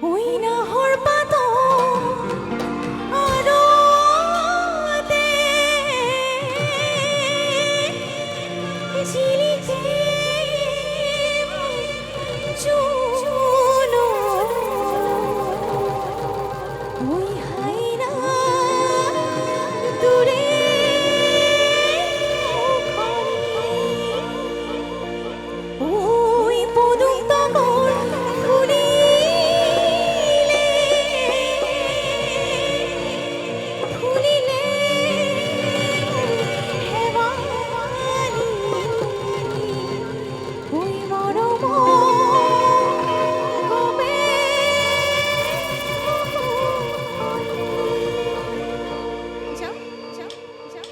ওই নহর পাতো আরতে ঝিলিকে চুনো ওই হাইরা দূরে ওই পদুম তগর ফুলিলে হেবালি ওই মরম কবে যাও যাও যাও যাও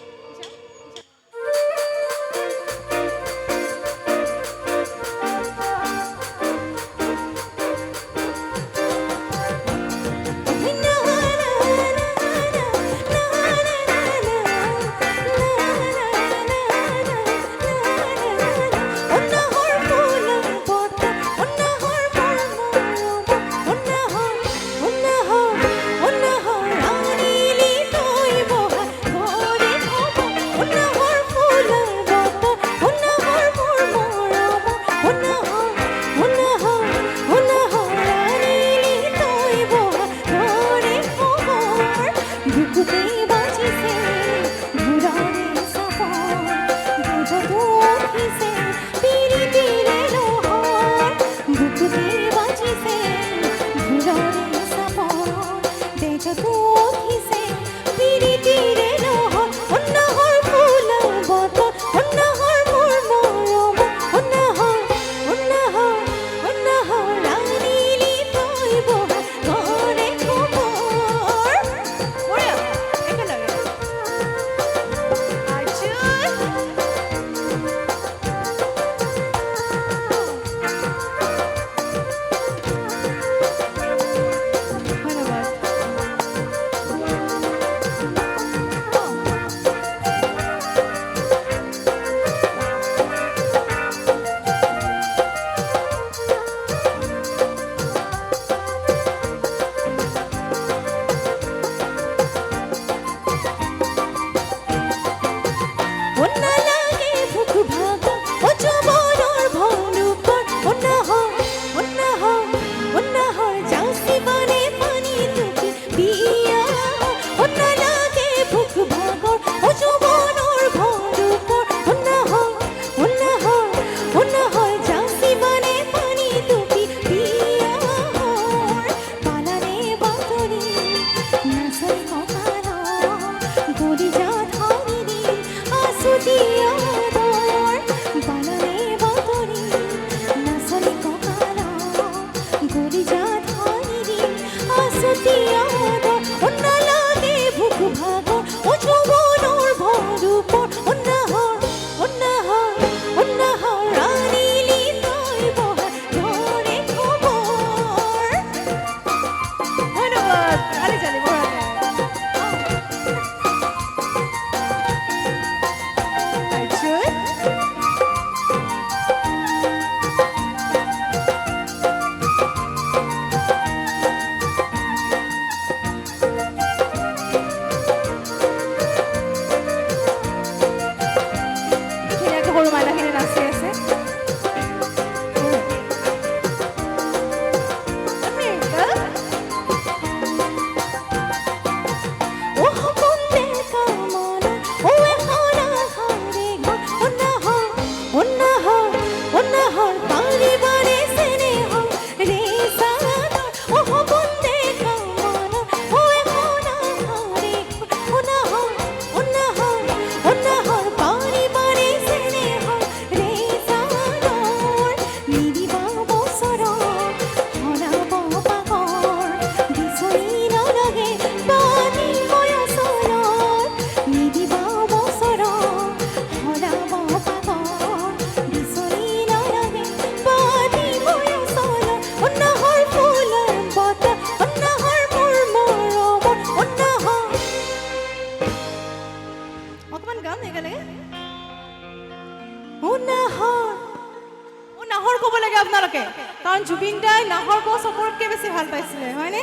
জুবিন দাই নাহৰ গছ সকলোতকৈ বেছি ভাল পাইছিলে হয়নে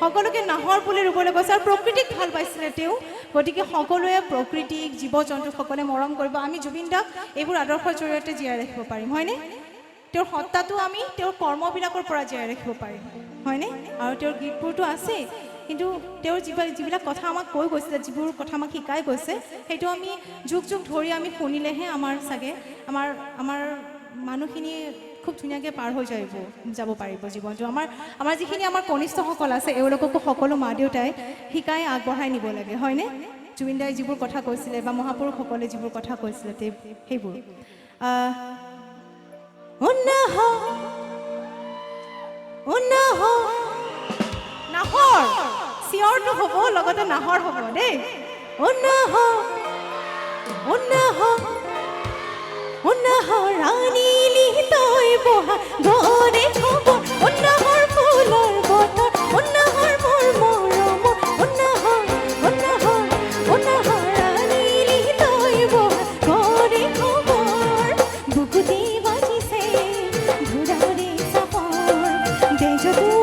সকলোকে নাহৰ পুলি ৰুবলৈ কৈছে আৰু প্ৰকৃতিক ভাল পাইছিলে তেওঁ গতিকে সকলোৱে প্ৰকৃতিক জীৱ জন্তু সকলোৱে মৰম কৰিব আমি জুবিন দাক এইবোৰ আদৰ্শৰ জৰিয়তে জীয়াই ৰাখিব পাৰিম হয়নে তেওঁৰ সত্তাটো আমি তেওঁৰ কৰ্মবিলাকৰ পৰা জীয়াই ৰাখিব পাৰিম হয়নে আৰু তেওঁৰ গীতবোৰতো আছে কিন্তু তেওঁৰ যিবিলাক কথা আমাক কৈ গৈছিলে যিবোৰ কথা আমাক শিকাই গৈছে সেইটো আমি যুগ যুগ ধৰি আমি শুনিলেহে আমাৰ চাগে আমাৰ মানুহখিনি খুব ধুনীয়াকৈ পাৰ হৈ যাব পাৰিব জীৱনটো আমাৰ যিখিনি আমাৰ কনিষ্ঠসকল আছে এওঁলোককো সকলো মা দেউতাই শিকাই আগবঢ়াই নিব লাগে হয়নে জুবিন দাই যিবোৰ কথা কৈছিলে বা মহাপুৰুষসকলে যিবোৰ কথা কৈছিলে সেইবোৰ নাহৰ চিঞৰটো হ'ব লগতে নাহৰ হ'ব দেই ৰাণীলি তই বহা ঘৰে হ'ব নাহৰ ফুলৰ বতৰ নাহৰ মোৰ মৰম নাহৰ ৰাণীলি তই বহা ঘৰে হ'ব বুকুতে বাজিছে ঘোঁৰাৰে চাপৰ তেজটো